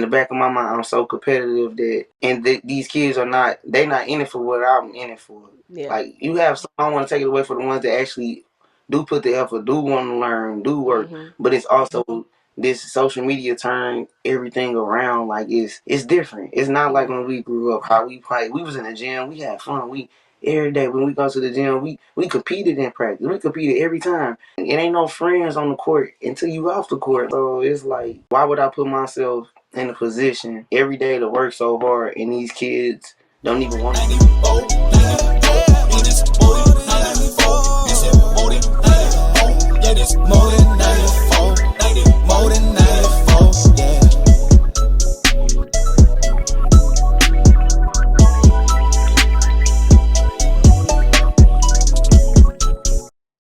the back of my mind, I'm so competitive that, and these kids are not, they not in it for what I'm in it for. Yeah. Like, you have some, I don't want to take it away from the ones that actually do put the effort, do want to learn, do work, but it's also this social media turned everything around. Like, it's different. It's not like when we grew up, how we played. We was in the gym, we had fun. We every day when we go to the gym, we competed in practice. We competed every time. It ain't no friends on the court until you off the court. So it's like, why would I put myself in a position every day to work so hard, and these kids don't even want to do it? More than 94, more than 94, yeah.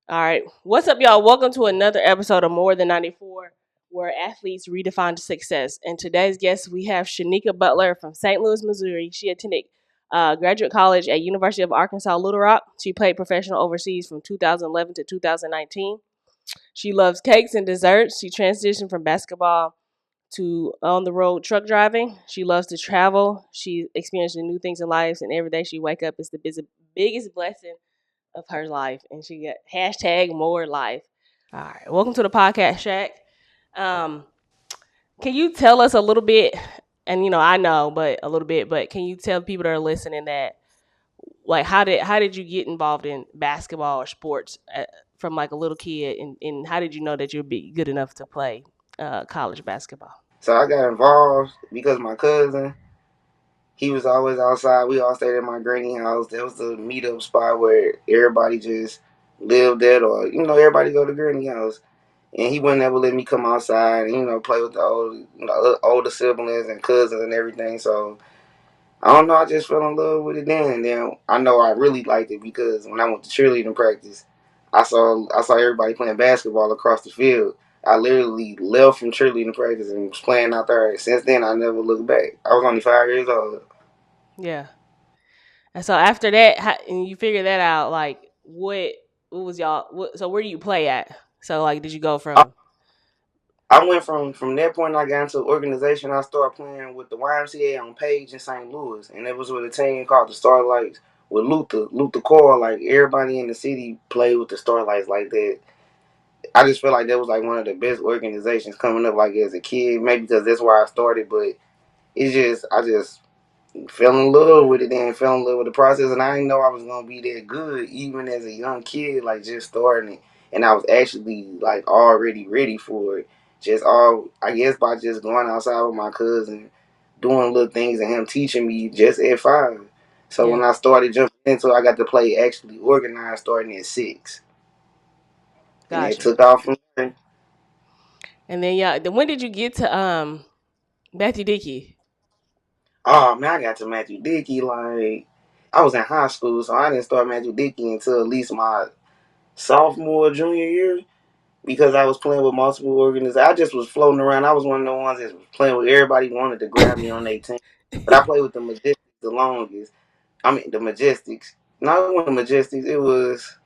All right. What's up, y'all? Welcome to another episode of More Than 94, where athletes redefine success. And today's guest, we have Shanika Butler from St. Louis, Missouri. She attended graduate college at University of Arkansas Little Rock. She played professional overseas from 2011 to 2019. She loves cakes and desserts. She transitioned from basketball to on-the-road truck driving. She loves to travel. She's experiencing new things in life, and every day she wake up is the biggest blessing of her life. And she got hashtag more life. All right. Welcome to the podcast, Shaq. Can you tell us a little bit, and I know, but a little bit, but can you tell people that are listening that, like, how did you get involved in basketball or sports from like a little kid, and how did you know that you'd be good enough to play college basketball? So I got involved because my cousin, he was always outside. We all stayed at my granny house. That was the meetup spot where everybody just lived at, or everybody go to granny house. And he wouldn't ever let me come outside and play with the older siblings and cousins and everything. So I don't know. I just fell in love with it then. And then I know I really liked it because when I went to cheerleading practice, I saw everybody playing basketball across the field. I literally left from cheerleading practice and was playing out there. Since then, I never looked back. I was only 5 years old. Yeah. And so after that, and you figured that out, like, what was y'all? So where do you play at? So, like, did you go from? I went from that point. I got into organization. I started playing with the YMCA on Page in St. Louis, and it was with a team called the Starlights with Luther Core. Like, everybody in the city played with the Starlights like that. I just feel like that was like one of the best organizations coming up, like, as a kid. Maybe because that's where I started, but I just fell in love with it and fell in love with the process, and I didn't know I was gonna be that good even as a young kid, like, just starting it. And I was actually like already ready for it. I guess by just going outside with my cousin, doing little things, and him teaching me just at 5. So when I started jumping into it, I got to play actually organized starting at 6. And it Gotcha. took off from there. And then then when did you get to Matthew Dickey? Oh man, I got to Matthew Dickey like I was in high school, so I didn't start Matthew Dickey until at least my sophomore, junior year, because I was playing with multiple organizations. I just was floating around. I was one of the ones that was playing with everybody wanted to grab me on their team. But I played with the Majestics the longest. I mean, the Majestics. Not even the Majestics. It was,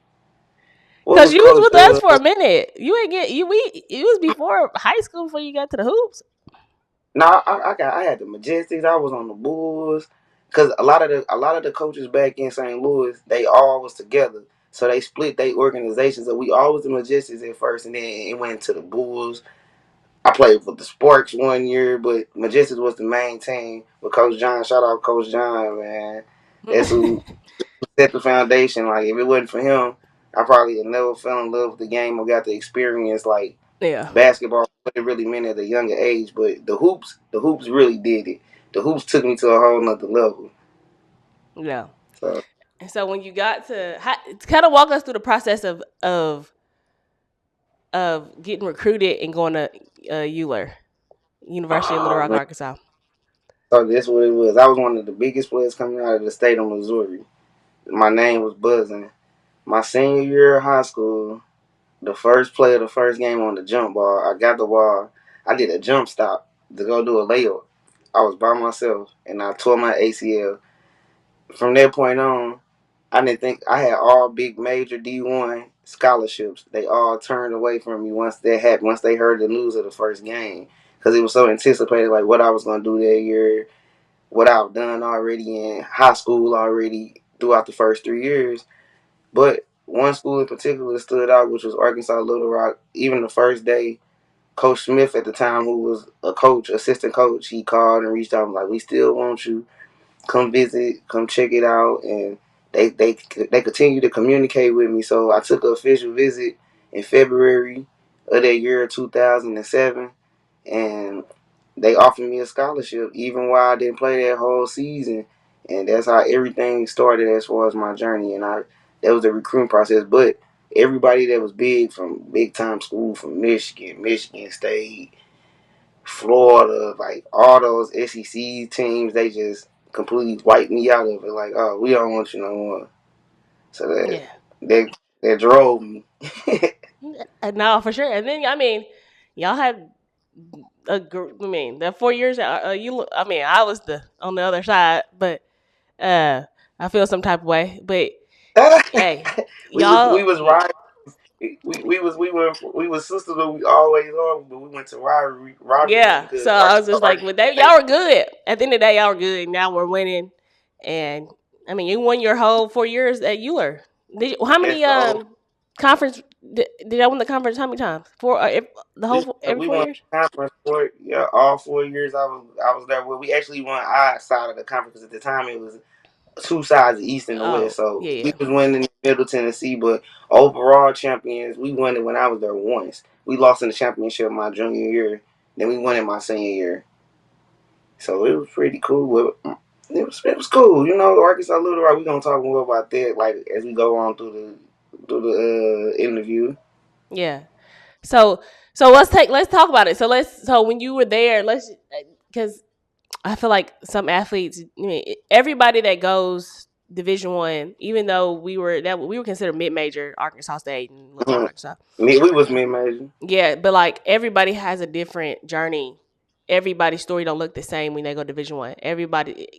what Because was you was Coach? with us for a minute. You ain't get you. It was before high school before you got to the hoops. No, I had the Majestics. I was on the Bulls. Cause a lot of the coaches back in St. Louis, they all was together. So they split their organizations. So we all was the Majestics at first, and then it went to the Bulls. I played for the Sparks one year, but Majestics was the main team with Coach John. Shout out Coach John, man. That's who set the foundation. Like, if it wasn't for him, I probably would never fell in love with the game or got to experience like Yeah. basketball, what it really meant at a younger age. But the hoops really did it. The hoops took me to a whole nother level. Yeah. So And so when you got to kind of walk us through the process of getting recruited and going to Euler, University of Little Rock, man. Arkansas. So that's what it was. I was one of the biggest players coming out of the state of Missouri. My name was buzzing. My senior year of high school, the first play of the first game on the jump ball, I got the ball. I did a jump stop to go do a layup. I was by myself, and I tore my ACL. From that point on, I didn't think I had all big major D1 scholarships. They all turned away from me once that happened. Once they heard the news of the first game, because it was so anticipated, like what I was gonna do that year, what I've done already in high school already throughout the first 3 years. But one school in particular stood out, which was Arkansas Little Rock. Even the first day, Coach Smith at the time, who was a coach, assistant coach, he called and reached out and was like, "We still want you. Come visit, come check it out." And they continue to communicate with me. So I took an official visit in February of that year, 2007, and they offered me a scholarship even while I didn't play that whole season. And that's how everything started as far as my journey. And that was the recruiting process. But everybody that was big from big time school, from Michigan, Michigan State, Florida, like all those SEC teams, they just completely wiped me out of it. Like, oh, we don't want you no more. So Yeah. that drove me. No, for sure. And then I mean, y'all had I mean, the 4 years. I mean, I was on the other side, but I feel some type of way. But hey, We y'all. was right. We was sisters, but we always are. But we went to rivalries Yeah. So because I was just like, Arkansas but y'all were good. At the end of the day, y'all were good. Now we're winning, and I mean, you won your whole 4 years at Euler. How and many so conference did I win the conference? How many times? Four. The whole every we four won years. conference for all 4 years. I was there. Well, we actually won our side of the conference because at the time it was two sides, the East and the West. Oh So yeah, we yeah, was winning in Middle Tennessee, but overall champions, we won it when I was there once. We lost in the championship my junior year. Then we won it my senior year. So it was pretty cool. It was cool. Arkansas Little Rock. We gonna talk more about that like as we go on through the interview. yeah. So let's talk about it. So when you were there, because I feel like some athletes, I mean, everybody that goes Division 1, even though we were considered mid major, Arkansas State and Little Rock, Mhm. Arkansas. We was mid major. Yeah, but like everybody has a different journey. Everybody's story don't look the same when they go Division 1. Everybody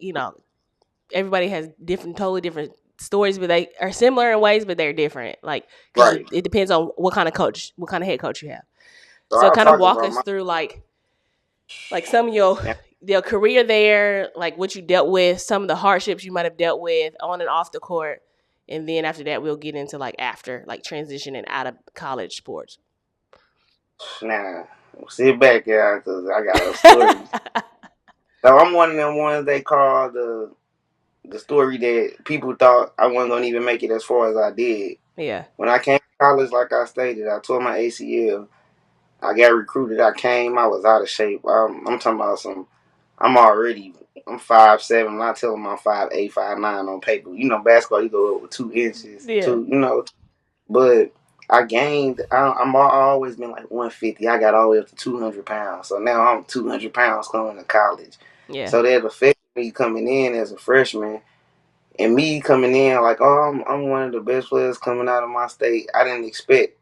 has totally different stories, but they are similar in ways, but they're different. Like because Right. it depends on what kind of head coach you have. So So I'll kind of talk walk about us my through like some of your career there, like what you dealt with, some of the hardships you might have dealt with on and off the court, and then after that we'll get into like transitioning out of college sports. now. Sit back, yeah, because I got a story. So I'm one of them ones they call the story that people thought I wasn't gonna even make it as far as I did. Yeah, When I came to college, like I stated, I tore my ACL. I got recruited. I came. I was out of shape. I'm talking about some. I'm 5'7". I tell them I'm 5'8", 5'9" on paper. Basketball, you go up with 2 inches, yeah, But I gained. I'm always been like 150. I got all the way up to 200 pounds. So now I'm 200 pounds coming to college. yeah, So that affected me coming in as a freshman, and me coming in like, oh, I'm one of the best players coming out of my state. I didn't expect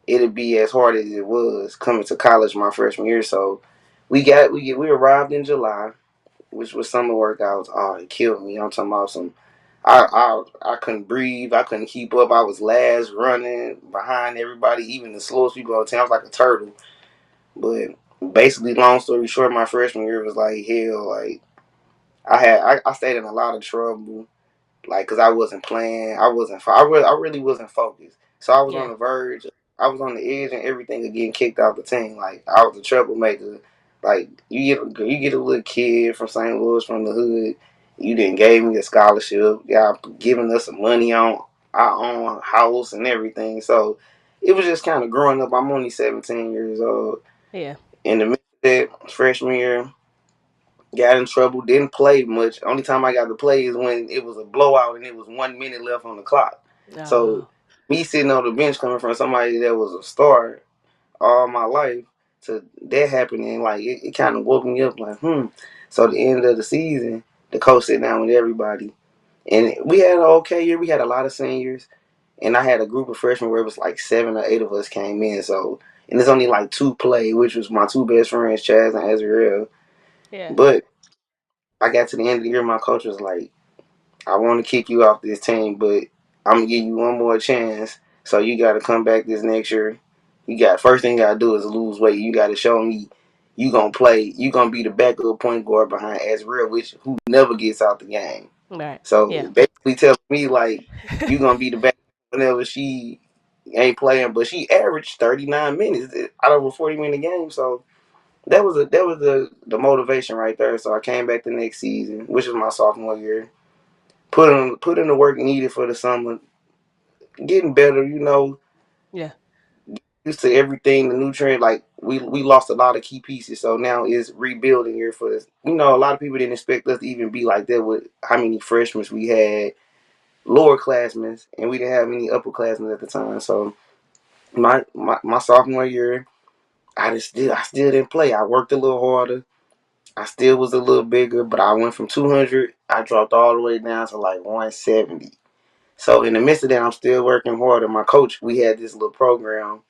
it'd be as hard as it was coming to college my freshman year. So we arrived in July, which was summer workouts. Oh, it killed me. I'm talking about some. I couldn't breathe. I couldn't keep up. I was last running behind everybody, even the slowest people on the team. I was like a turtle. But basically, long story short, my freshman year was like hell. Like I stayed in a lot of trouble. Like, cause I wasn't playing, I really wasn't focused. So I was on yeah, the verge, I was on the edge and everything of getting kicked off the team. Like I was a troublemaker. Like you get a little kid from St. Louis from the hood. You didn't gave me a scholarship. Y'all giving us some money on our own house and everything. So it was just kind of growing up. I'm only 17 years old. yeah. In the midst of that freshman year, got in trouble, didn't play much. Only time I got to play is when it was a blowout and it was 1 minute left on the clock. So Oh, me sitting on the bench coming from somebody that was a star all my life to that happening, like it kind of woke me up like, So at the end of the season, the coach sat down with everybody. And we had an okay year. We had a lot of seniors. And I had a group of freshmen where it was like 7 or 8 of us came in. So, and there's only like two play, which was my two best friends, Chaz and Azriel. yeah, But I got to the end of the year, my coach was like, I want to kick you off this team, but I'm gonna give you one more chance. So you got to come back this next year. First thing you got to do is lose weight. You got to show me you gonna play. You gonna be the backup point guard behind Azrael, which who never gets out the game. Right. So Yeah. basically, telling me like you gonna be the backup whenever she ain't playing. But she averaged 39 minutes out of a 40-minute game. So that was the motivation right there. So I came back the next season, which was my sophomore year. Put in the work needed for the summer, getting better. Yeah. Used to everything, the nutrient. Like we lost a lot of key pieces, so now it's rebuilding here for this. A lot of people didn't expect us to even be like that with how many freshmen we had, lower classmen, and we didn't have any upperclassmen at the time. So my sophomore year, I still didn't play. I worked a little harder. I still was a little bigger, but I went from 200. I dropped all the way down to like 170. So in the midst of that, I'm still working harder. My coach, we had this little program.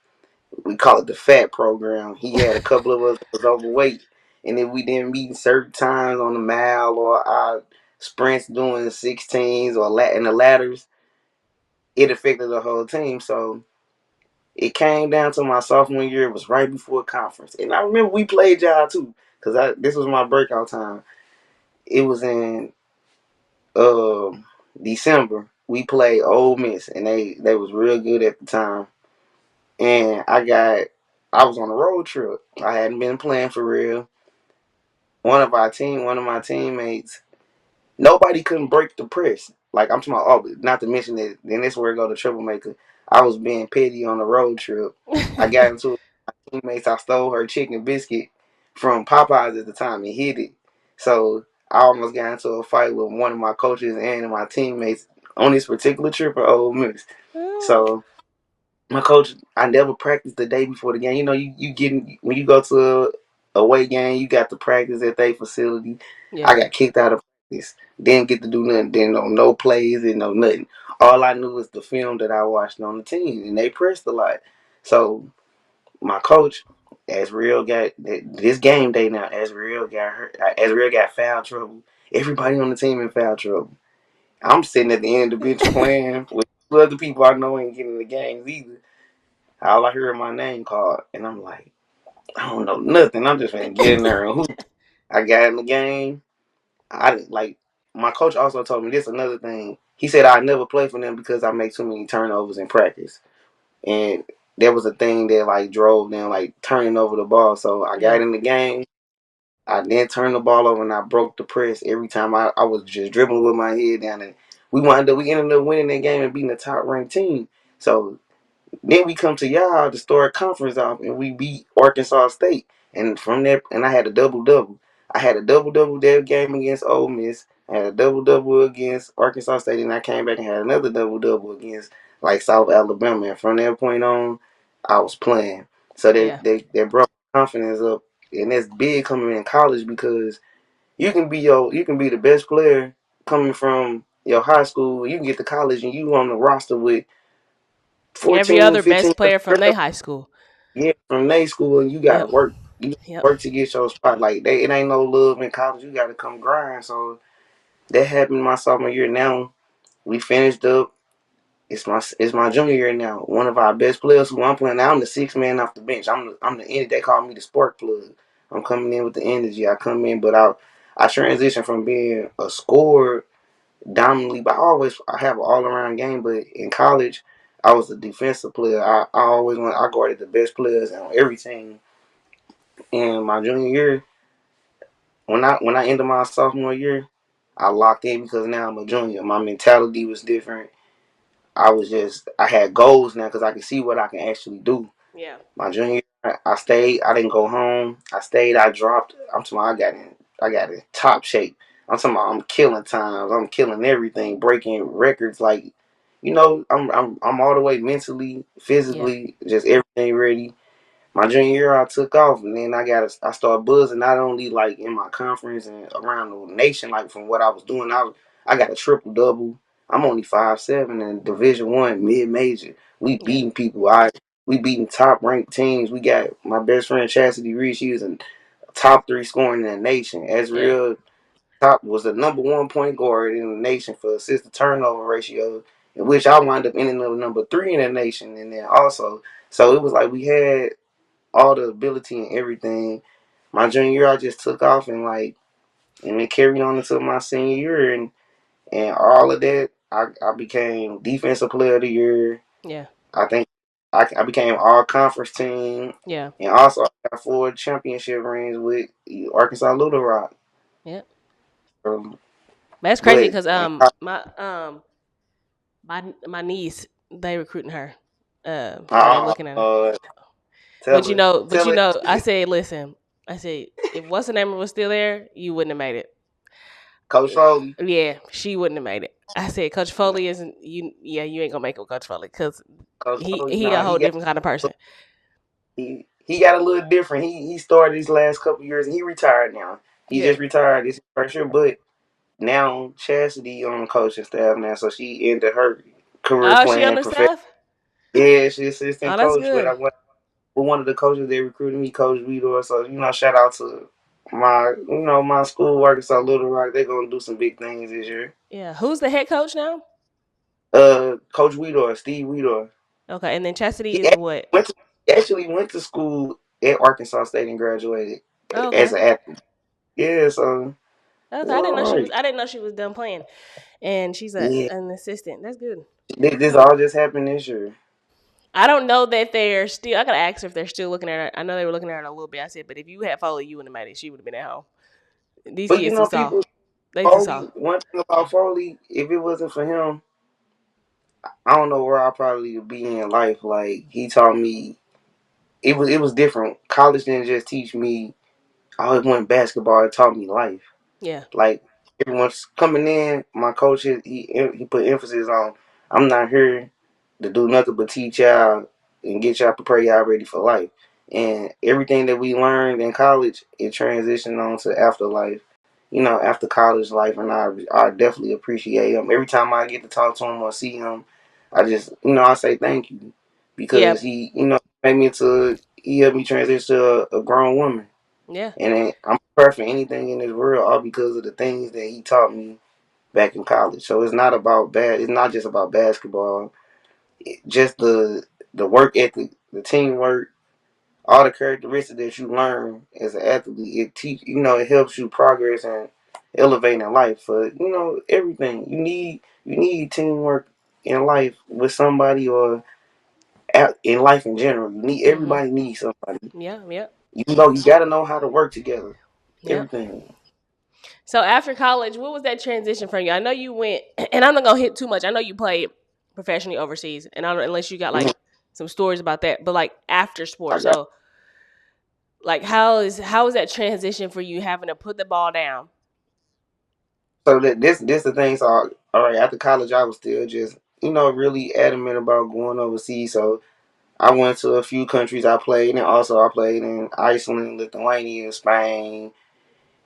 We call it the fat program. He had a couple of us that was overweight, and if we didn't meet certain times on the mile or our sprints doing 16s or in the ladders, it affected the whole team. So it came down to my sophomore year. It was right before conference, and I remember we played y'all too, because this was my breakout time. It was in December. We played Ole Miss, and they was real good at the time. And I was on a road trip. I hadn't been playing for real. One of my teammates, nobody couldn't break the press. Like I'm talking about, not to mention that. Then this is where it go to troublemaker. I was being petty on the road trip. I got into it with my teammates. I stole her chicken biscuit from Popeyes at the time and hid it. So I almost got into a fight with one of my coaches and my teammates on this particular trip at Ole Miss. So my coach, I never practiced the day before the game. You getting when you go to a away game, you got to practice at their facility. Yeah. I got kicked out of practice. Didn't get to do nothing. Didn't know no plays and no nothing. All I knew was the film that I watched on the team, and they pressed a lot. So my coach, Azrael got this game day now. Azrael got hurt. Azrael got foul trouble. Everybody on the team in foul trouble. I'm sitting at the end of the bench playing with other people I know ain't getting the games either. All I hear is my name called, and I'm like, I don't know nothing. I'm just gonna get in there and hoop. I got in the game. I like my coach also told me this another thing. He said I never play for them because I make too many turnovers in practice, and that was a thing that like drove them like turning over the ball. So I got Yeah. in the game. I then turned the ball over and I broke the press every time I was just dribbling with my head down. And we ended up winning that game and beating the top ranked team. So then we come to y'all to start conference off, and we beat Arkansas State. And from there, and I had a double double. I had a double double that game against Ole Miss. I had a double double against Arkansas State, and I came back and had another double double against like South Alabama. And from that point on, I was playing. So Yeah. they brought confidence up, and that's big coming in college because you can be the best player coming from your high school. You can get to college and you on the roster with Every 14, other 15 best player from their high school. yeah, from their school, and you gotta Yep. work. You Yep. work to get your spot. Like it ain't no love in college. You gotta come grind. So that happened my sophomore year. Now we finished up. It's my junior year now. One of our best players who I'm playing now. I'm the sixth man off the bench. I'm the energy. They call me the spark plug. I'm coming in with the energy. I come in, but I transition from being a scorer dominantly, but I have an all around game. But in college, I was a defensive player. I guarded the best players on every team. In my junior year, when I ended my sophomore year, I locked in because now I'm a junior. My mentality was different. I had goals now because I could see what I can actually do. Yeah. My junior year, I stayed. I didn't go home. I stayed. I dropped. I'm talking about I got in top shape. I'm talking about I'm killing times. I'm killing everything, breaking records. Like, I'm all the way mentally, Yeah. physically, just everything ready. My junior year, I took off, and then I started buzzing not only like in my conference and around the nation, like from what I was doing. I got a triple double. I'm only 5'7" in Division 1 mid major. We Yeah. beating people. We beating top ranked teams. We got my best friend Chastity Reed. She was in top 3 scoring in the nation. Yeah. Azrael top was the number 1 point guard in the nation for assist to turnover ratio, in which I wound up ending up number 3 in the nation. And then also, so it was like we had all the ability and everything. my junior year I just took off and it carried on into my senior year and all of that. I became defensive player of the year. Yeah. I think I became all conference team, Yeah. and also I got 4 championship rings with Arkansas Little Rock. Yeah. Um, That's crazy but because and my niece, they recruiting her. So they uh, looking at her. uh, But tell her, tell her, I said, listen, I said, if what's the name was still there, you wouldn't have made it. Coach Foley, Yeah, she wouldn't have made it. I said, Coach Foley isn't you. Yeah, you ain't gonna make it with Coach Foley because Coach Foley. he a Nah, whole different kind of person. he got a little different. He started these last couple years and he retired now. He Yeah. just retired this first year, but now Chastity on the coaching staff now, so she ended her career Oh, she on playing the professional. staff. Yeah, she's assistant Oh, that's coach, but I good. went with one of the coaches they recruited me, Coach Vidor. So shout out to my school, Arkansas Little Rock. They're gonna do some big things this year. Yeah. Who's the head coach now? Coach Vidor, Steve Vidor. Okay, and then Chastity He is actually what? went to school at Arkansas State and graduated Oh, as okay. an athlete. Yeah, so Okay, it's I didn't all know she was. right. I didn't know she was done playing, and she's Yeah, an assistant. That's good. this all just happened this year. I don't know that they're still. I gotta ask her if they're still looking at her. I know they were looking at her a little bit. I said, but if you had followed you wouldn't have made it. She would have been at home. These But kids too soft. people, They too Foley. soft. One thing about Foley, if it wasn't for him, I don't know where I'd probably be in life. Like he taught me, it was different. College didn't just teach me. I always went basketball. It taught me life. Yeah. Like everyone's coming in, my coach he put emphasis on. I'm not here to do nothing but teach y'all and get y'all prepare y'all ready for life. And everything that we learned in college, it transitioned on to afterlife. After college life, and I definitely appreciate him. Every time I get to talk to him or see him, I just I say thank you Yeah. because made me he helped me transition to a grown woman. Yeah. And I'm prepared for anything in this world all because of the things that he taught me back in college. So it's not about bad. It's not just about basketball. Just the work ethic, the teamwork, all the characteristics that you learn as an athlete. It helps you progress and elevate in life. For everything you need teamwork in life with somebody or in life in general. Mhm. Everybody needs somebody. Yeah. Yep. You got to know how to work together. Yep. Everything. So after college, what was that transition from you? I know you went, and I'm not gonna hit too much. I know you played professionally overseas, and I don't unless you got like Mhm. some stories about that. But like after I sports, got so like how is that transition for you having to put the ball down? so that this the thing. So all right, after college, I was still just really adamant about going overseas. So I went to a few countries I played, and also I played in Iceland, Lithuania, Spain,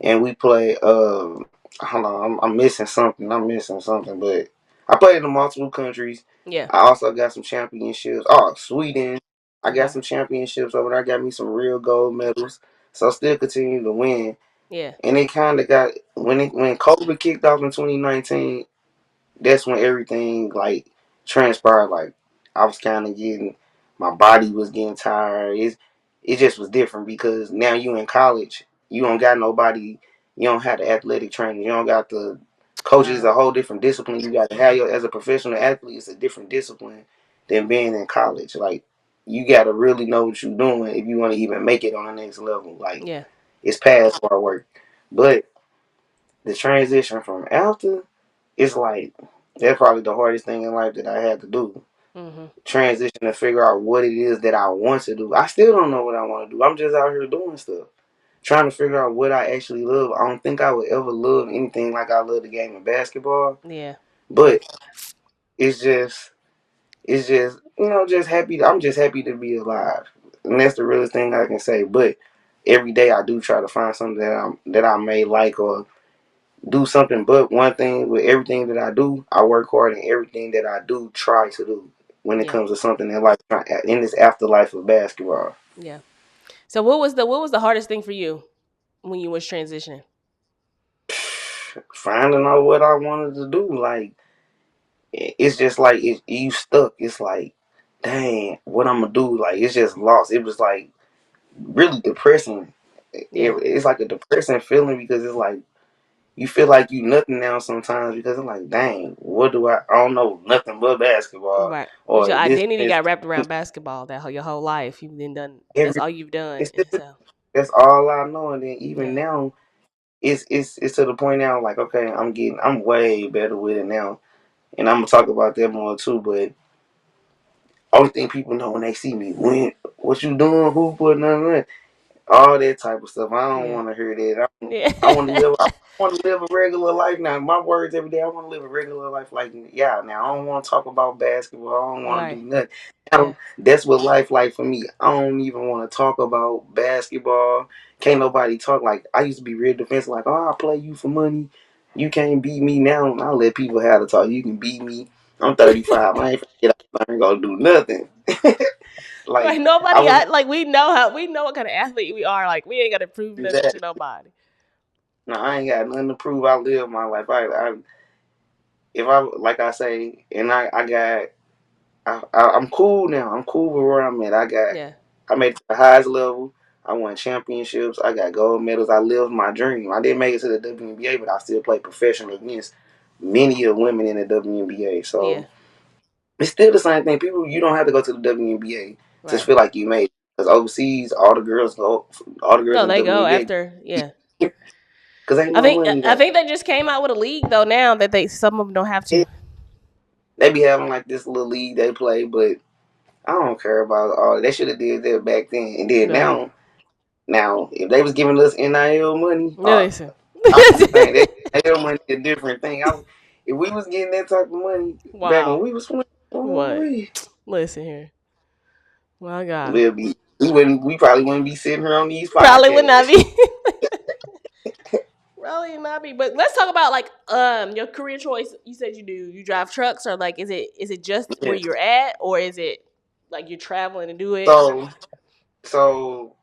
and we played. Hold on, I'm missing something. I'm missing something, but I played in multiple countries. Yeah. I also got some championships. Oh, Sweden. I got Okay. some championships over there. I got me some real gold medals. So still continue to win. Yeah. And it kind of got when COVID kicked off in 2019. That's when everything transpired. Like I was kind of getting, my body was getting tired. It just was different because now you in college, you don't got nobody, you don't have the athletic trainers, you don't got the coaches. Wow. A whole different discipline. You got to have as a professional athlete. It's a different discipline than being in college. Like you got to really know what you're doing if you want to even make it on the next level. Like Yeah. it's past hard work, but the transition from after, it's like that's probably the hardest thing in life that I had to do. Mhm. Transition to figure out what it is that I want to do. I still don't know what I want to do. I'm just out here doing stuff. Trying to figure out what I actually love. I don't think I would ever love anything like I love the game of basketball. Yeah. But it's just just happy. I'm just happy to be alive. And that's the realest thing I can say. But every day I do try to find something that I may like or do something. But one thing with everything that I do, I work hard in everything that I do try to do when it Yeah. comes to something in life in this afterlife of basketball. Yeah. So what was the hardest thing for you when you was transitioning? Finding out what I wanted to do, like it's just like you stuck. It's like, dang, what I'm gonna do? Like it's just lost. It was like really depressing Yeah. it's like a depressing feeling because it's like you feel like you nothing now sometimes because it's like, dang, what do I don't know nothing but basketball Right. Because or your this identity is got wrapped around basketball your whole life. You've been done. That's every all you've done. it's And so, that's all I know. And then even yeah. now, it's to the point now like, okay, I'm way better with it now, and I'm gonna talk about that more too. But only thing people know when they see me, when what you doing, who put none, all that type of stuff. I don't Yeah. want to hear that. Yeah. I want to live. I want to live a regular life now. My words every day. I want to live a regular life like yeah. Now I don't want to talk about basketball. I don't want to do Right. nothing. Yeah. That's what life like for me. I don't even want to talk about basketball. Can't nobody talk like I used to be real defensive. Like oh, I'll play you for money. You can't beat me now. I'll let people have the talk. You can beat me. I'm 35. I ain't finna get out. I ain't gonna do nothing. Right. Like I Nobody, was like, we know what kind of athlete we are. Like, we ain't got to prove nothing to exactly. nobody. No, I ain't got nothing to prove. I live my life. If I like I say, and I'm cool now. I'm cool with where I'm at. Yeah. I made it to the highest level. I won championships. I got gold medals. I lived my dream. I didn't make it to the WNBA, but I still play professional against many of women in the WNBA. Yeah. So it's still the same thing. People, you don't have to go to the WNBA to Right. feel like you made it. Because overseas, all the girls go. All the girls No, in the they go WNBA. after. Yeah. Because ain't I no think money I there. think they just came out with a league though now that some of them don't have to. They be having like this little league they play, but I don't care about all. They should have did that back then. And then Right. now if they was giving us NIL money, No, listen. I was saying that NIL money is a different thing. If we was getting that type of money back when Wow. we was playing, oh What? we Listen here. My God. we'll be we probably wouldn't be sitting here on these Probably would not podcasts. be. Probably not be. But let's talk about like your career choice. You said you drive trucks, or like is it just where Yeah. you're at, or is it like you're traveling to do it? So so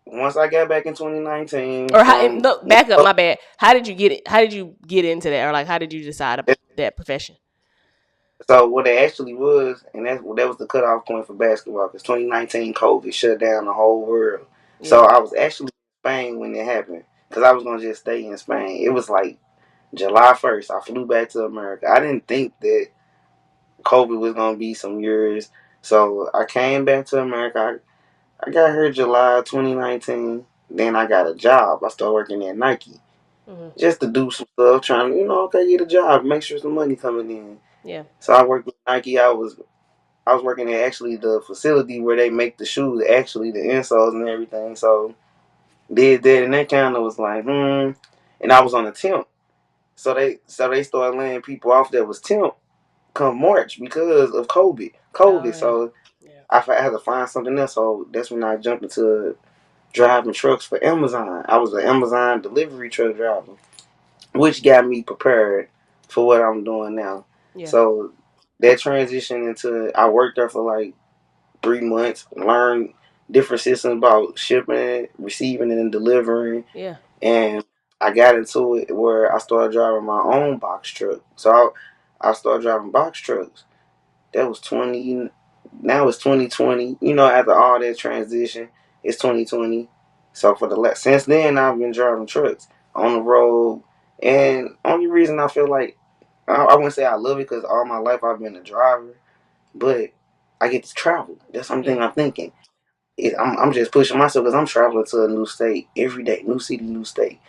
once I got back in 2019 Or how? from No, back up. My bad. How did you get it? How did you get into that, or like how did you decide that profession? so what it actually was, and that was the cutoff point for basketball, because 2019 COVID shut down the whole world. So Yeah. I was actually in Spain when it happened, because I was gonna just stay in Spain. It was like July 1st. I flew back to America. I didn't think that COVID was gonna be some years, so I came back to America. I got here July 2019. Then I got a job. I started working at Nike Hmm. just to do some stuff, trying to okay get a job, make sure some money coming in. Yeah. So I worked with Nike. I was working at actually the facility where they make the shoes, actually the insoles and everything. So did that, and that kind of was like, And I was on a temp, so they started laying people off that was temp come March because of COVID. Oh COVID. yeah. So Yeah. I had to find something else. So that's when I jumped into driving trucks for Amazon. I was an Amazon delivery truck driver, which got me prepared for what I'm doing now. Yeah. So that transition into I worked there for like 3 months, learned different systems about shipping, receiving, and delivering. Yeah. And I got into it where I started driving my own box truck. So I started driving box trucks. That was 20. Now it's 2020. After all that transition, it's 2020. So since then, I've been driving trucks on the road. And only reason I feel like I wouldn't say I love it because all my life I've been a driver, but I get to travel. That's something Yeah. I'm thinking. I'm just pushing myself because I'm traveling to a new state every day, new city, new state.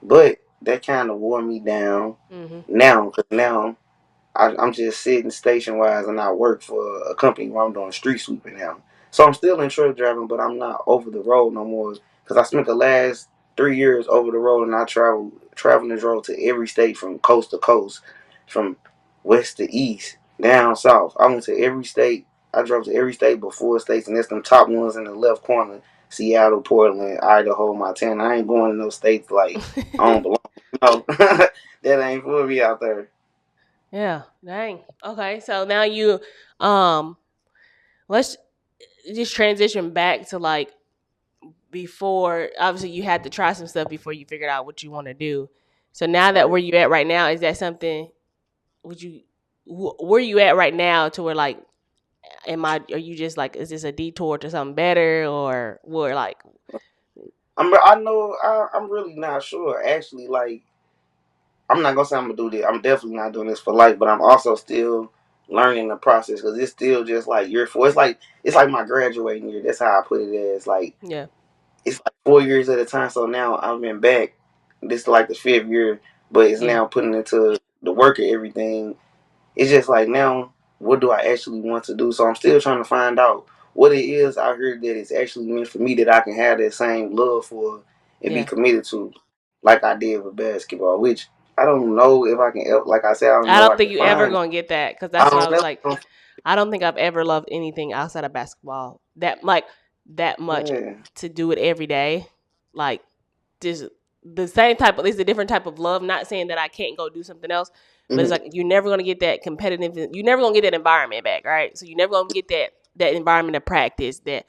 But that kind of wore me down Hmm. now because now I'm just sitting station wise and I work for a company where I'm doing street sweeping now. So I'm still in truck driving, but I'm not over the road no more because I spent the last 3 years over the road and I traveling this road to every state from coast to coast, from west to east, down south. I went to every state. I drove to every state but 4 states, and that's them top ones in the left corner: Seattle, Portland, Idaho, Montana. I ain't going to those states like I don't belong. No, that ain't for me out there. Yeah. Dang. Okay. So now um, let's just transition back to like before. Obviously, you had to try some stuff before you figured out what you want to do. So now that Right. where you at right now, is that something? Would you? Where you at right now to where like are you just like is this a detour to something better or what like I know I'm really not sure. Actually, like I'm not gonna say I'm gonna do this. I'm definitely not doing this for life, but I'm also still learning the process because it's still just like year four. It's like my graduating year. That's how I put it as like Yeah. it's like 4 years at a time. So now I'm in back. This is like the fifth year, but it's Yeah. now putting into the work of everything. It's just like now, what do I actually want to do? So I'm still trying to find out what it is out here that is actually meant for me that I can have that same love for and be Yeah. committed to, like I did with basketball. Which I don't know if I can. Like I said, I don't I know if don't I can think you ever find it. gonna get that because I that's what I don't was know. like. I don't think I've ever loved anything outside of basketball that much Yeah. to do it every day. Like just the same type of it's a different type of love. Not saying that I can't go do something else, but it's Mhm. like you're never gonna get that competitive. You're never gonna get that environment back, right? So you're never gonna get that environment of practice, that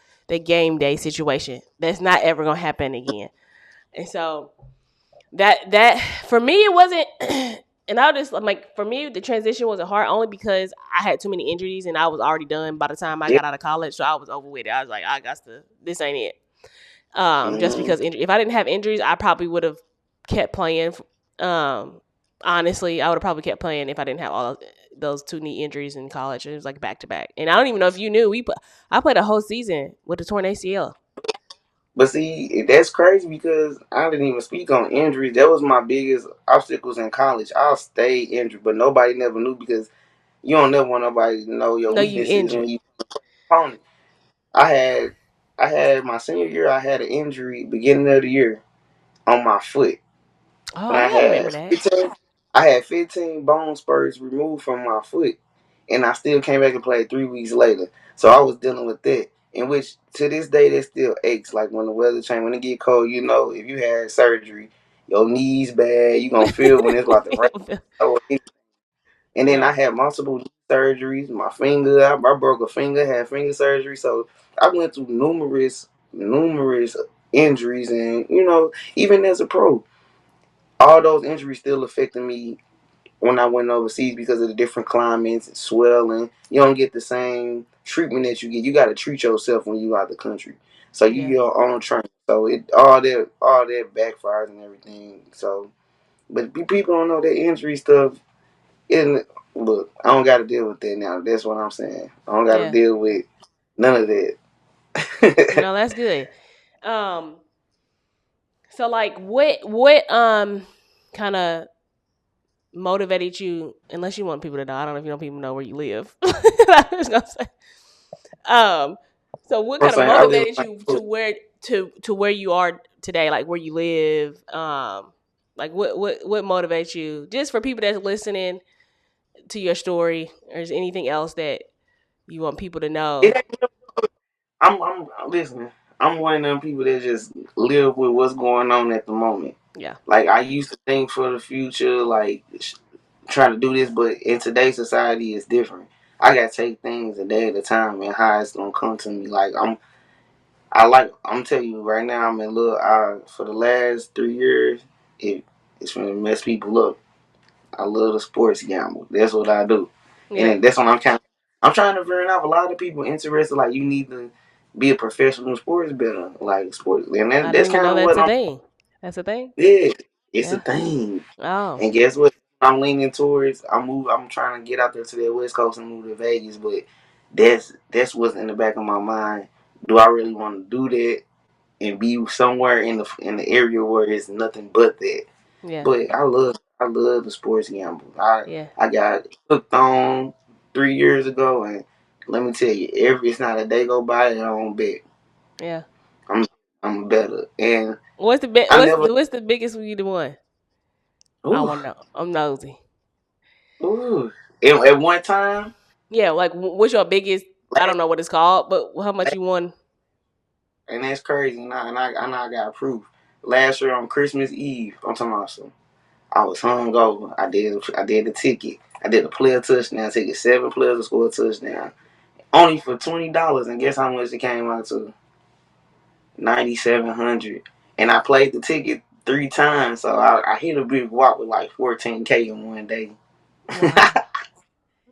game day situation. That's not ever gonna happen again. And so that for me it wasn't. And I just, I'm like, for me the transition wasn't hard only because I had too many injuries and I was already done by the time I Yeah. got out of college, so I was over with it. I was like, I got to, this ain't it. Just Mhm. because if I didn't have injuries, I probably would have kept playing. Um, Honestly, I would have probably kept playing if I didn't have all those two knee injuries in college. It was like back to back, and I don't even know if you knew I played a whole season with a torn ACL. But see, that's crazy because I didn't even speak on injuries. That was my biggest obstacles in college. I stayed injured, but nobody never knew because you don't never want nobody to know your No, you weaknesses injured. when you opponent. I had I had my senior year. I had an injury beginning of the year on my foot. Oh, When I I remember had that. 15, I had 15 bone spurs removed from my foot, and I still came back and played 3 weeks later. So I was dealing with that, in which to this day that still aches. Like when the weather change, when it get cold, you know, if you had surgery, your knees bad. You gonna feel when it's about to rain. And then I Yeah, had multiple knee surgeries. My finger, I broke a finger, had finger surgery. So I went through numerous injuries, and you know, even as a pro, all those injuries still affected me when I went overseas because of the different climates and swelling. You don't get the same treatment that you get. You got to treat yourself when you out the country. So you yeah, your own train. So it all that backfires and everything. So, but people don't know that injury stuff. Isn't look? I don't got to deal with that now. That's what I'm saying. I don't got to yeah. deal with none of that. No, that's good. Um, so like, what kind of motivated you? Unless you want people to know, I don't know if you want people to know where you live. I was gonna say. Um, so what I'm kind of saying I live motivated in you my to where you are today? Like where you live. Like what motivates you? Just for people that's listening to your story, or is anything else that you want people to it know? ain't I'm listening. I'm one of them people that just live with what's going on at the moment. Yeah, Like I used to think for the future, like try to do this, but in today's society, it's different. I gotta take things a day at a time and how it's gonna come to me. Like I'm telling you right now, I'm in little. For the last 3 years, it's gonna mess people up. I love the sports gamble. That's what I do, and yeah. then that's what I'm trying to figure out. A lot of people interested. Like you need to be a professional sports bettor, like sports, and I didn't that's even kind know of that's what a I'm. thing. That's a thing. Yeah, it's a Yeah. thing. Oh, And guess what? I'm leaning towards. I'm trying to get out there to the West Coast and move to Vegas, but that's what's in the back of my mind. Do I really want to do that and be somewhere in the area where it's nothing but that? yeah, But I love the sports gamble. yeah, I got hooked on 3 years ago, and let me tell you, it's not a day go by that I don't bet. yeah. I'm I'm better, and I What's never. what's the biggest you the one? I Ooh, want to know. I'm nosy. ooh. At one time, Yeah, like what's your biggest? I don't last, know what it's called, but how much you won? and that's crazy. And I got proof. Last year on Christmas Eve, I'm talking about some. I was hungover. I did the ticket. I did a player touchdown ticket. 7 players to score a touchdown. Only for $20. And guess how much it came out to? 9,700. And I played the ticket 3 times, so I hit a big walk with like 14K in one day. Wow.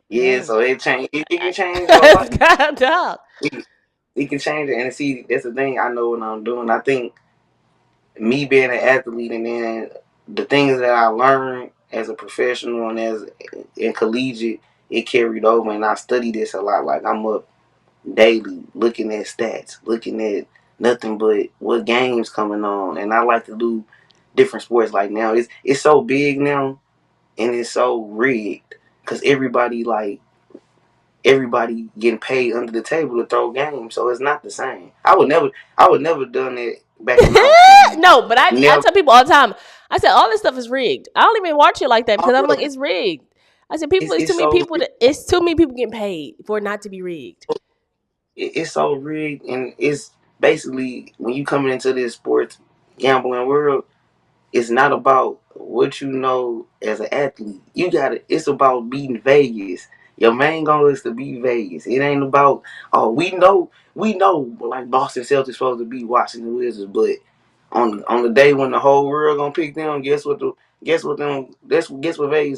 Yeah, Dang. so it changed. It can change your That's life. kind of tough. It can change it. And see, that's the thing. I know what I'm doing. I think me being an athlete, and then the things that I learned as a professional and as in collegiate, it carried over, and I study this a lot. Like I'm up daily looking at stats, looking at nothing but what games coming on, and I like to do different sports. Like now, it's so big now, and it's so rigged because everybody getting paid under the table to throw games, so it's not the same. I would never done it back when I was playing. No, but I Never. tell people all the time. I said all this stuff is rigged. I don't even watch it like that Oh, because I'm like bro, it's rigged. I said people, it's too it's many so people. It's too many people getting paid for it not to be rigged. it's so rigged, and it's basically when you coming into this sports gambling world, it's not about what you know as an athlete. You got to. It's about beating Vegas. Your main goal is to beat Vegas. It ain't about we know like Boston Celtics supposed to beat Washington Wizards, but on the day when the whole world gonna pick them, guess what Vegas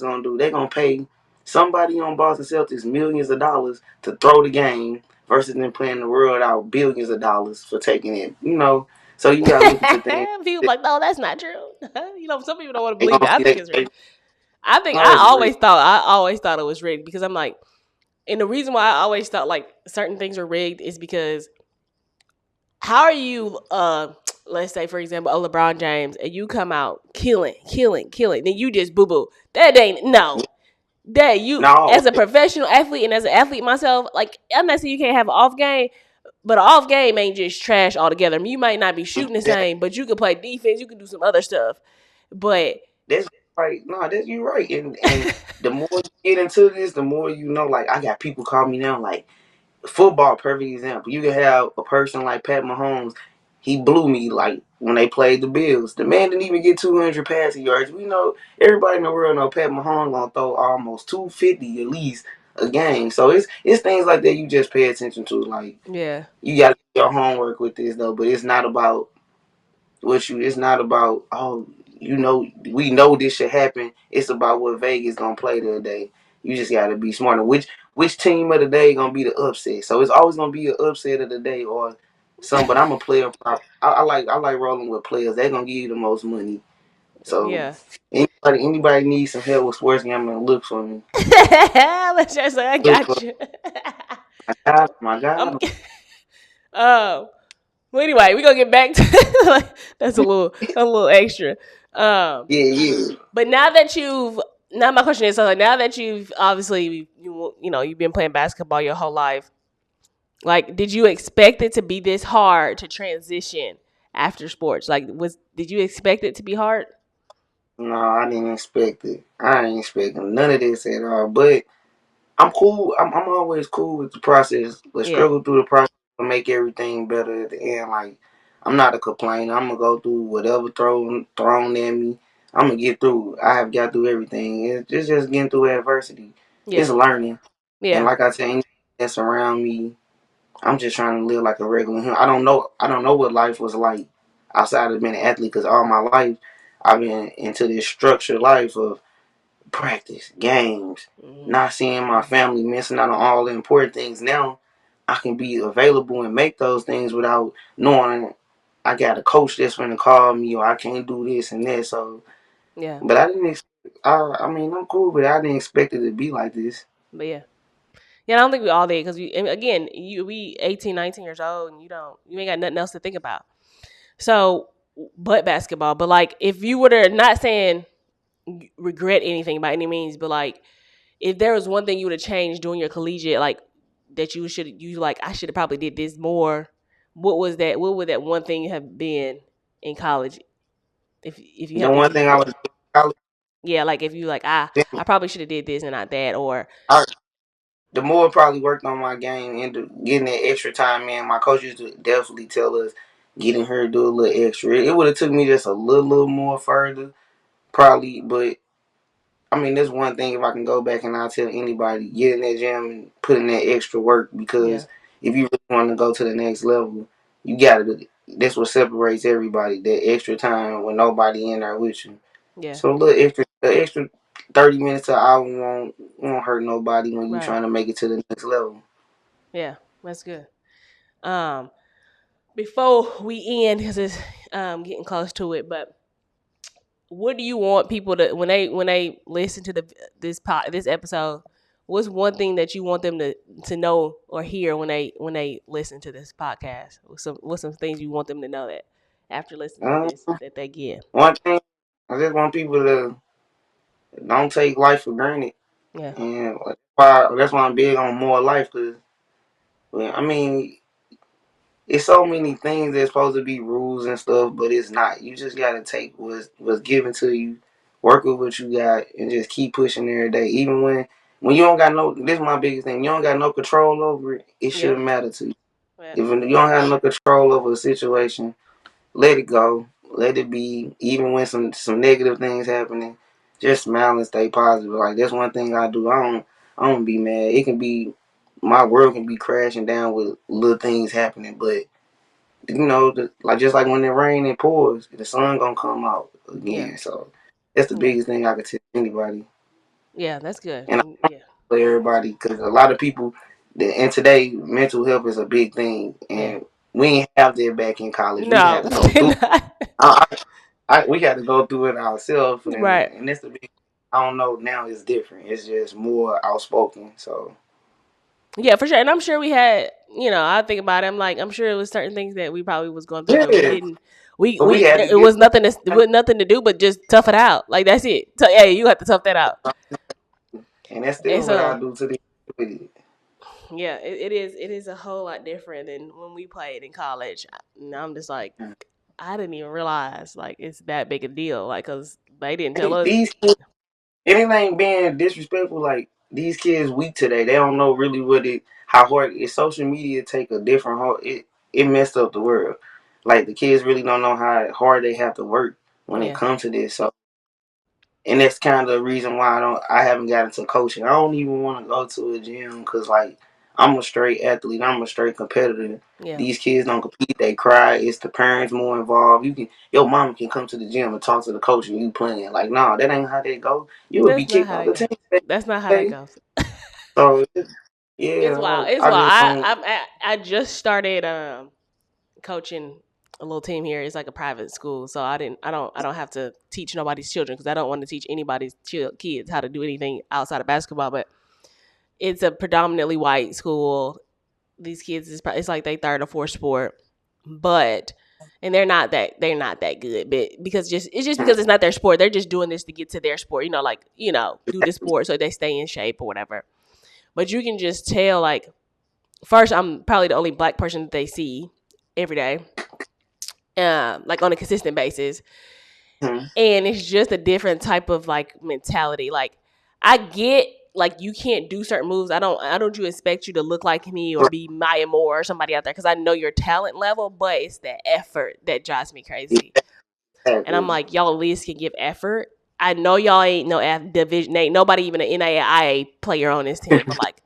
gonna do? They gonna pay somebody on Boston Celtics millions of dollars to throw the game versus them playing the world out billions of dollars for taking it. So you gotta look at the thing. People like, no, that's not true. Some people don't want to They believe gonna it. I see think it's rigged. I think no, it's rigged. I always thought it was rigged because I'm like, and the reason why I always thought like certain things are rigged is because how are you let's say for example a LeBron James and you come out killing, then you just boo boo. That ain't no. That you No, as a professional athlete and as an athlete myself, like I'm not saying you can't have an off game, but an off game ain't just trash altogether. I mean, you might not be shooting the that, same, but you can play defense, you can do some other stuff. But that's right. No, that's you right. And the more you get into this, the more you know. Like I got people call me now. Like football, perfect example. You can have a person like Pat Mahomes. He blew me like when they played the Bills. The man didn't even get 200 passing yards. We know everybody in the world know Pat Mahomes gonna throw almost 250 at least a game. So it's things like that you just pay attention to. Like yeah, you got to do your homework with this though. But it's not about it's not about we know this should happen. It's about what Vegas gonna play the day. You just gotta be smarter. Which team of the day gonna be the upset? So it's always gonna be an upset of the day or some. But I'm a player. I like rolling with players. They're gonna give you the most money. So yeah. anybody needs some help with sports gambling, look for me. Let's just say I Look for got you. my I'm, God. well, anyway, we gonna get back to like, that's a little extra. Um, Yeah, yeah. but now my question is, so like, now that you've obviously you've been playing basketball your whole life, like, did you expect it to be this hard to transition after sports? Like, did you expect it to be hard? No, I didn't expect it. I ain't expecting none of this at all. But I'm cool. I'm always cool with the process, but Yeah, struggle through the process to make everything better at the end. Like I'm not a complainer. I'm gonna go through whatever thrown at me. I'm gonna get through. I have got through everything. It's just getting through adversity. It's yeah, learning. And yeah, like I said, anything that's around me, I'm just trying to live like a regular human. I don't know what life was like outside of being an athlete because all my life I've been into this structured life of practice, games, hmm not seeing my family, missing out on all the important things. Now I can be available and make those things without knowing I got a coach that's going to call me or I can't do this and that. So, yeah, but I didn't. I mean, I'm cool, but I didn't expect it to be like this. but yeah. Yeah, I don't think we all did because again, we 18, 19 years old, and you ain't got nothing else to think about. So, but basketball. But like, if you were to, not saying regret anything by any means, but like, if there was one thing you would have changed during your collegiate, like that you like, I should have probably did this more. What was that? What would that one thing have been in college? If you The have if one you thing I would have, yeah, like if you like I probably should have did this and not that, or I, the more I probably worked on my game and getting that extra time in, my coach used to definitely tell us, getting her to do a little extra. It would have took me just a little more further, probably, but I mean, there's one thing if I can go back and I'll tell anybody, get in that gym and put in that extra work yeah, because if you really want to go to the next level, you got to. That's what separates everybody. That extra time when nobody in there with you. yeah, So a little extra, the extra 30 minutes to an hour won't hurt nobody when you right, trying to make it to the next level. yeah, that's good. Um, before we end, because it's getting close to it, but what do you want people to when they listen to this episode? What's one thing that you want them to know or hear when they listen to this podcast? What's some things you want them to know that after listening to Um, this that they get? One thing I just want people to don't take life for granted, Yeah, and that's why I'm big on more life. Cause well, I mean, it's so many things that's supposed to be rules and stuff, but it's not. You just gotta take what's given to you, work with what you got, and just keep pushing every day. Even when you don't got no, this is my biggest thing. You don't got no control over it. It yep, shouldn't matter to you. yeah, If you don't have no control over a situation, let it go. Let it be. Even when some negative things happening, just smile and stay positive. Like that's one thing I do. I don't be mad. It can be my world can be crashing down with little things happening, but like just like when it rains and pours, the sun gonna come out yeah, again. So that's the yeah, biggest thing I could tell anybody, yeah. That's good. and I Yeah, tell everybody because a lot of people, and today mental health is a big thing, yeah. and we ain't have that back in college. We No, had to go they're through. not. I, we had to go through it ourselves, Right. and that's the big. I don't know. Now it's different. It's just more outspoken. So Yeah, for sure. And I'm sure we had, I think about it. I'm sure it was certain things that we probably was going through that we yeah, didn't. We but we we had to it get was nothing. It was nothing to do but just tough it out. Like that's it. So, hey, you have to tough that out. and that's And still what I so, do to the with it. yeah, it is a whole lot different than when we played in college. And I'm just like, I didn't even realize like it's that big a deal. Like, cause they didn't tell us. These kids, anything being disrespectful, like these kids weak today. They don't know really how hard social media take a different it messed up the world. Like the kids really don't know how hard they have to work when it Yeah, comes to this. So, and that's kind of the reason why I haven't got into coaching. I don't even want to go to a gym because like I'm a straight athlete. I'm a straight competitor. yeah. These kids don't compete. They cry. It's the parents more involved. Your mom can come to the gym and talk to the coach and you playing. Like, nah, that ain't how that go. You would be That's not kicked how off that the goes. team That's not how that today. goes. So It's yeah, wild. like It's I wild. just don't. I just started coaching a little team here. It's like a private school, so I don't have to teach nobody's children because I don't want to teach anybody's kids how to do anything outside of basketball. But it's a predominantly white school. These kids it's like they third or fourth sport, but and they're not that good. But it's just because it's not their sport. They're just doing this to get to their sport. Do the sport so they stay in shape or whatever. But you can just tell like first I'm probably the only black person that they see every day, like on a consistent basis. Mhm. And it's just a different type of like mentality. Like I get like you can't do certain moves. I don't you expect you to look like me or be Maya Moore or somebody out there because I know your talent level, but it's the effort that drives me crazy. And I'm Exactly. like, y'all at least can give effort. I know y'all ain't no division, ain't nobody even an NAIA player on this team, but like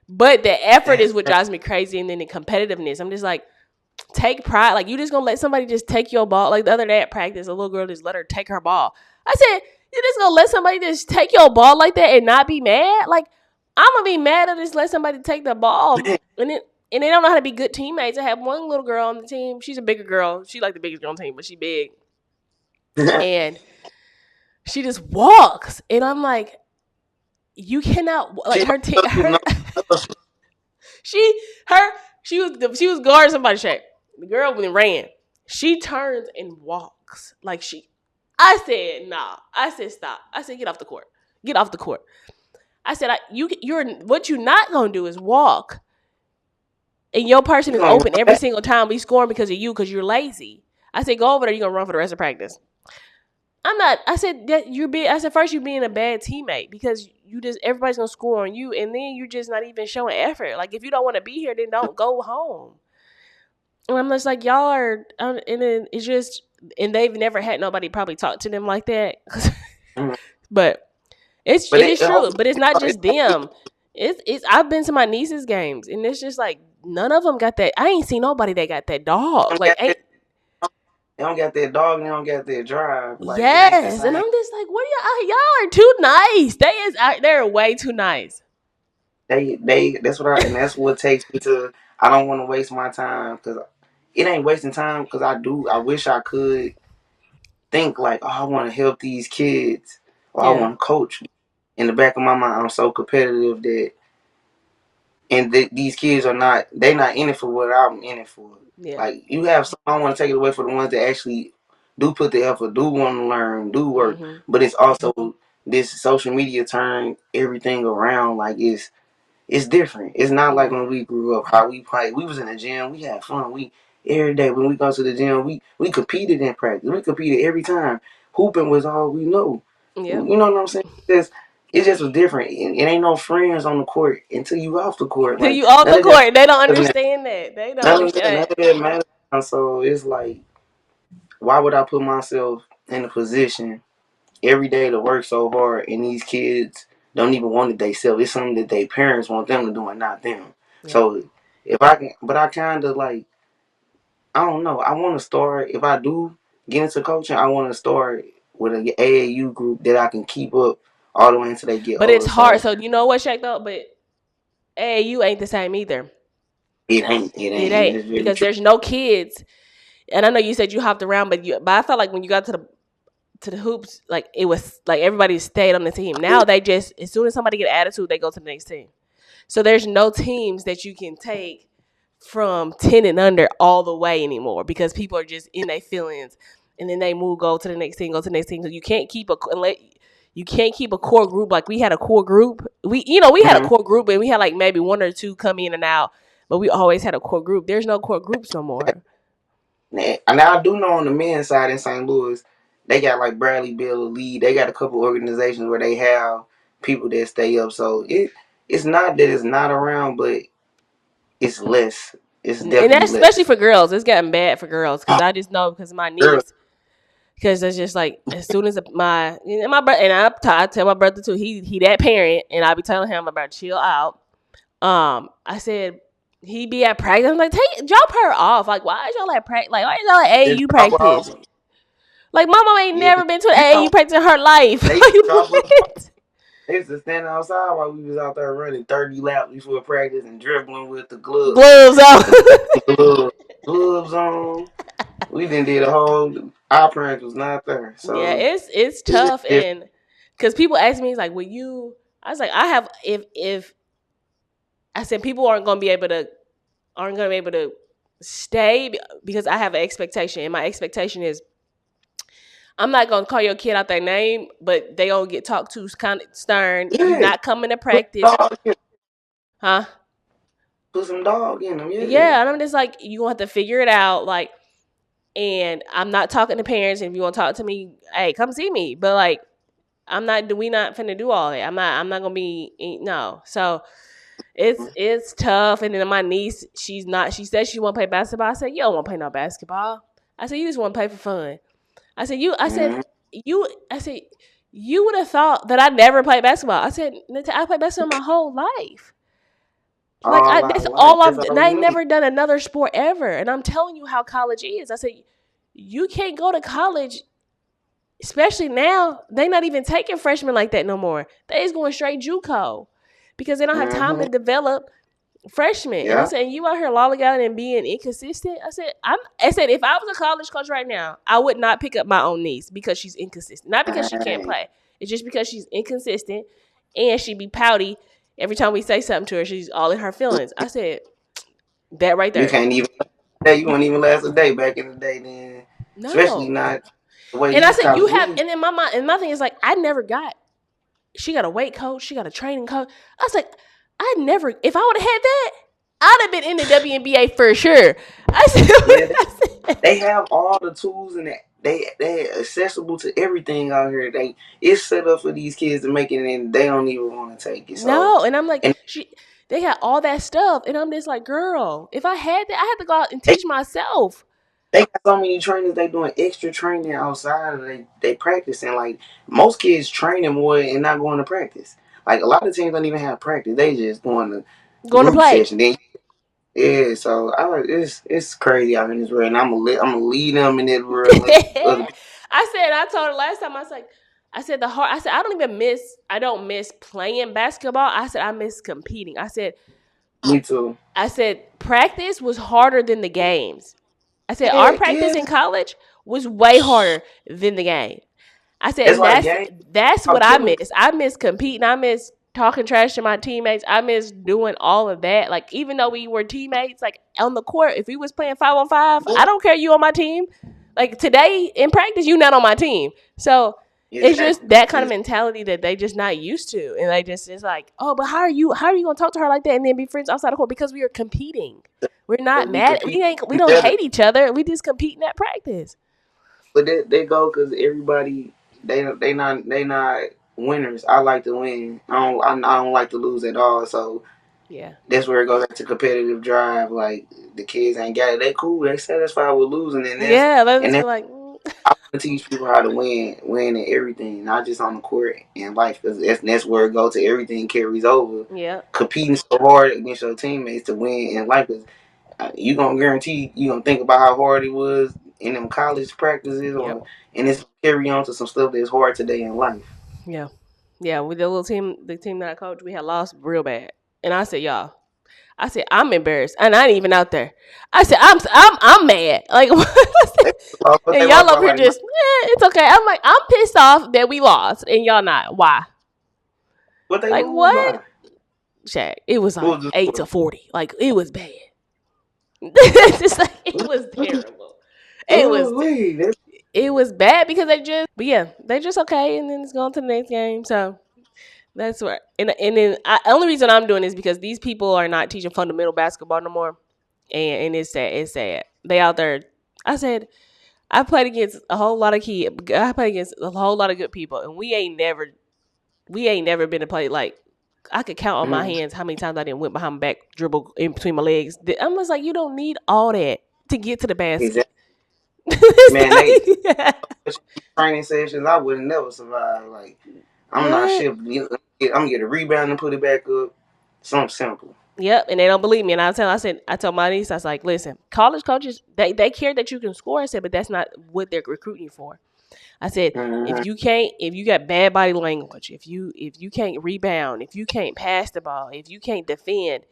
but the effort is what drives me crazy, and then the competitiveness. I'm just like, take pride. Like you just gonna let somebody just take your ball. Like the other day at practice, a little girl just let her take her ball. I said, you just gonna let somebody just take your ball like that and not be mad? Like I'm gonna be mad at just let somebody take the ball and they don't know how to be good teammates. I have one little girl on the team. She's a bigger girl. She like the biggest girl on the team, but she big. And she just walks. And I'm like, you cannot like She don't do her She her she was guarding somebody's shape. The girl went and ran. She turns and walks like she. I said nah. I said stop. I said get off the court. Get off the court. I said you're what you're not gonna do is walk. And your person is nothing. open every single time we scoring because of you because you're lazy. I said go over there. You're gonna run for the rest of practice. I'm not. I said that you're being. I said first you're being a bad teammate because you just everybody's gonna score on you, and then you're just not even showing effort. Like if you don't want to be here, then don't go home. And I'm just like y'all are, and then it's just, and they've never had nobody probably talk to them like that. Mhm. But But it is true. But it's not just it, them. It's I've been to my niece's games, and it's just like none of them got that. I ain't seen nobody that got that dog. don't Like got ain't. that, they don't got that dog. They don't got that drive. Like it ain't the Yes, and same. I'm just like, what are y'all are too nice. They're way too nice. That's what and that's what takes me to. I don't want to waste my time because it ain't wasting time because I wish I could think like, oh, I want to help these kids or I Yeah. want to coach. In the back of my mind, I'm so competitive that, and these kids are not, they not in it for what I'm in it for. Yeah. Like you have some, I want to take it away for the ones that actually do put the effort, do want to learn, do work, Mhm. but it's also this social media turned everything around. Like it's different. It's not like Yeah. when we grew up, how we played. We was in the gym, we had fun. We every day when we go to the gym, we competed in practice. We competed every time. Hooping was all we know. Yep. You know what I'm saying? It just was different. It ain't no friends on the court until you off the court. Till Like you off none the of that court, they don't matters understand that. They don't now. None understand of that matters now. So it's like, why would I put myself in a position every day to work so hard and these kids don't even want it themselves? It's something that their parents want them to do and not them. that. Yep. So if I can, but I kind of like, I don't know. I want to start, if I do get into coaching, I want to start with an AAU group that I can keep up all the way until they get But it's older. hard. So So you know what, Shaq though? But AAU ain't the same either. it It ain't. ain't It's very because true. there's no kids. And I know you said you hopped around, but I felt like when you got to the hoops, like it was like everybody stayed on the team. Now they just as soon as somebody get attitude, they go to the next team. So there's no teams that you can take from 10 and under all the way anymore because people are just in their feelings and then they go to the next team, go to the next team. So you can't keep a core group like we had a core group. We had a Mm-hmm. core group and we had like maybe one or two come in and out, but we always had a core group. There's no core groups no more. And I do know on the men's side in St. Louis, they got like Bradley Bill lead. They got a couple organizations where they have people that stay up. So it's not that it's not around, but it's less. It's And definitely that's especially less. for girls. It's gotten bad for girls because I just know because my Girl, niece. Because it's just like as soon as my brother and I tell my brother too. He that parent, and I be telling him about chill out. I said he be at practice. I'm like, drop her off. Like, why is y'all at practice? Like, why is y'all at just AAU drop off. practice? Like, my mom ain't Yeah, 'cause never been to an you AAU know practice in her life. they used to Like, drop us. what? They used to stand outside while we was out there running 30 laps before practice and dribbling with the Gloves on. gloves, gloves on. We did a whole. Our parents was not there, Yeah, so it's it's just tough, different. and because people ask me, it's like, will you? I was like, I have if I said people aren't gonna be able to stay because I have an expectation, and my expectation is I'm not gonna call your kid out their name, but they all get talked to kind of stern. You Yeah, not coming to put practice, dog in, huh? put some dog in them. Yeah, Yeah, and I'm just like, you gonna have to figure it out, like. And I'm not talking to parents. And if you want to talk to me, hey, come see me. But like, I'm not. We not finna do all that. I'm not gonna be no. So it's tough. And then my niece, she's not. She says she want to play basketball. I said, you don't want to play no basketball. I said, you just want to play for fun. I said, you. I said, mm-hmm. you. I said, you would have thought that I never played basketball. I said, I played basketball my whole life. Like All our that's life. all That's I've. all And we I ain't need. never done another sport ever. And I'm telling you how college is. I said, you can't go to college, especially now. They not even taking freshmen like that no more. They is going straight JUCO because they don't have time Mm-hmm. to develop freshmen. And I Yeah. said, you out here lollygagging and being inconsistent. I said, if I was a college coach right now, I would not pick up my own niece because she's inconsistent. Not because she can't Dang. play. It's just because she's inconsistent and she be pouty every time we say something to her. She's all in her feelings. I said, that right You there. can't even. You You won't even last a day back in the day. Then, especially no. not the way And I these said, you college have, leagues. and then my mind, and my thing is like, I never got, she got a weight coach, she got a training coach. I was like, I never, if I would have had that, I'd have been in the WNBA for sure. I said, Yeah, I said they have all the tools and they accessible to everything out here. It's set up for these kids to make it, and they don't even want to take it. So, no. And I'm like, and they got all that stuff. And I'm just like, girl, if I had that, I had to go out and they teach myself. they got so many trainers. They doing extra training outside of they practicing. Like most kids training more and not going to practice. Like a lot of teams don't even have practice. They just going to Going to group play. session. Then yeah, so it's crazy out in this world, and I'm gonna lead them in this world. Let other people. I told her last time, I said, I don't miss playing basketball. I said, I miss competing. I said, Me too. I said practice was harder than the games. I said our Heck practice yeah. in college was way harder than the game. I said, That's and why the game that's are what I killing. miss. I miss competing. I miss talking trash to my teammates. I miss doing all of that. Like even though we were teammates, like on the court, if we was playing 5-on-5, I don't care you on my team. Like today in practice, you not on my team. So it's just Exactly. that kind of mentality that they just not used to, and they just it's like, oh, but how are you? How are you gonna talk to her like that and then be friends outside the court because we are competing? We're not Because we mad. compete We ain't. We we don't better. hate each other. We just compete in that practice. But they go because everybody they not winners. I like to win. I don't like to lose at all. So Yeah. that's where it goes back to competitive drive. Like the kids ain't got it. They cool. They satisfied with losing, Yeah. They and just be that's like, I want to teach people how to win in everything, not just on the court and life. Because that's where it goes to everything carries over. yeah, Competing so hard against your teammates to win in life, because you gonna guarantee you gonna think about how hard it was in them college practices, yep. or and it's carry on to some stuff that's hard today in life. Yeah. Yeah. With the little team, the team that I coached, we had lost real bad. And I said, y'all, I said, I'm embarrassed. And I ain't even out there. I said, I'm mad. Like, They lost, but and they y'all lost by up here like nine. just, it's okay. I'm like, I'm pissed off that we lost and y'all not. Why? What they Like, lose what? by? Shaq, it was What like was the 8 to score? 40. Like, it was bad. It's just like, it was terrible. It was, Ooh, wee, that's it was bad because they just, but yeah, they just okay. And then it's going to the next game. So, that's right. And then only reason I'm doing this because these people are not teaching fundamental basketball no more, and it's sad. It's sad. They out there. I said I played against a whole lot of kids. I played against a whole lot of good people, and we ain't never been to play like. I could count on my mm, hands how many times I didn't went behind my back, dribble in between my legs. I'm just like, you don't need all that to get to the basket. exactly. Man, they training sessions. I would never survive. Like I'm not what? shit. I'm gonna get a rebound and put it back up. Something simple. Yep, and they don't believe me. And I told my niece, I was like, listen, college coaches, they care that you can score. I said, but that's not what they're recruiting for. I said, Mm-hmm. if you got bad body language, if you can't rebound, if you can't pass the ball, if you can't defend,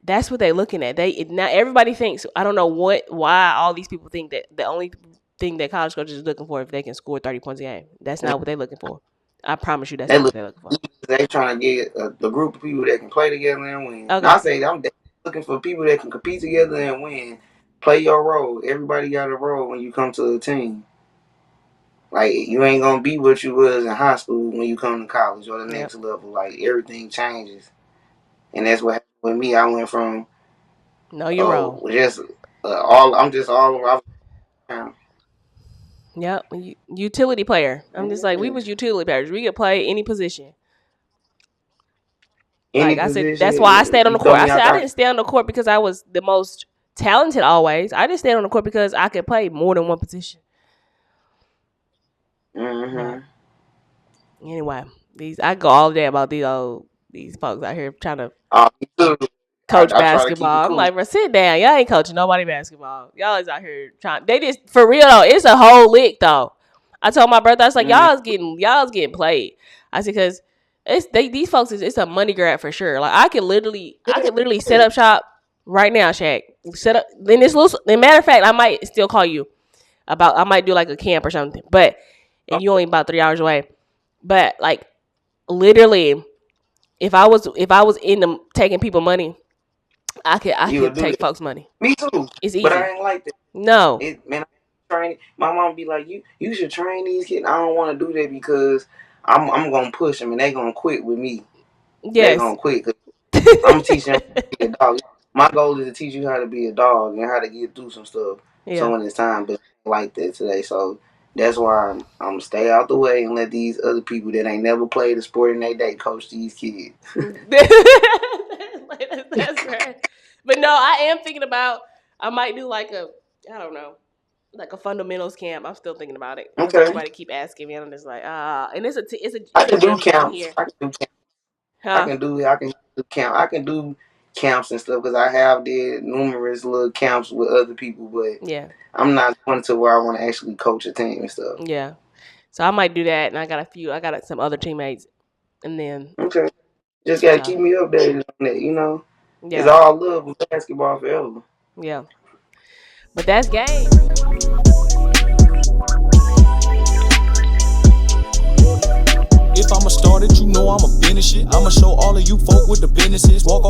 that's what they're looking at. Now everybody thinks I don't know why all these people think that the only thing that college coaches is looking for if they can score 30 points a game. That's not what they're looking for. I promise you, that's They not what look. they're looking for. They trying to get a group of people that can play together and win. Okay. Now I say I'm looking for people that can compete together and win. Play your role. Everybody got a role when you come to a team. Like you ain't gonna be what you was in high school when you come to college or the Yep. next level. Like everything changes, and that's what happened with me. I went from No, you're wrong. just all. I'm just all around. Yep, utility player. I'm just like we Yeah. was utility players. We could play any position. Any Like I said, that's position, why I stayed on you the throw court. I me said out I there. didn't stay on the court because I was the most talented always. I just stayed on the court because I could play more than one position. But Mm-hmm. anyway, I go all day about these folks out here trying to Me too. coach I try to keep it basketball. I'm cool. like, bro, sit down. Y'all ain't coaching nobody basketball. Y'all is out here trying. They just for real though. It's a whole lick though. I told my brother, I was like, Mm-hmm. y'all's getting played. I said, cause these folks it's a money grab for sure. Like I could literally set up shop right now, Shaq. Set up then this little. As a matter of fact, I might still call you about. I might do like a camp or something. But and you only about 3 hours away. But like literally, if I was in them taking people money, I You would could do take that. folks money. Me too. It's But I easy. ain't like that. No. Man, I train. My mom be like, you should train these kids. I don't want to do that because I'm gonna push them and they gonna quit with me. They Yes. gonna quit. Cause I'm teaching them how to be a dog. My goal is to teach you how to be a dog and how to get through some stuff. So Yeah. when it's time, but like that today. So that's why I'm stay out the way and let these other people that ain't never played a sport in their day coach these kids. That's right. But no, I am thinking about. I might do like a. I don't know, like a fundamentals camp. I'm still thinking about it because Okay, everybody keep asking me, and I'm just like, and it's a I it's a can do gym down camps. here, I can do camps. huh? I can do camp. I can do camps and stuff because I have did numerous little camps with other people, but Yeah, I'm not going to where I want to actually coach a team and stuff. yeah. So I might do that, and I got a few. I got some other teammates, and then Okay, just gotta so keep me updated on that, you know. It's Yeah. all love with basketball forever. Yeah. But that's game. If I'ma start it, you know I'ma finish it. I'ma show all of you folk with the businesses. Walk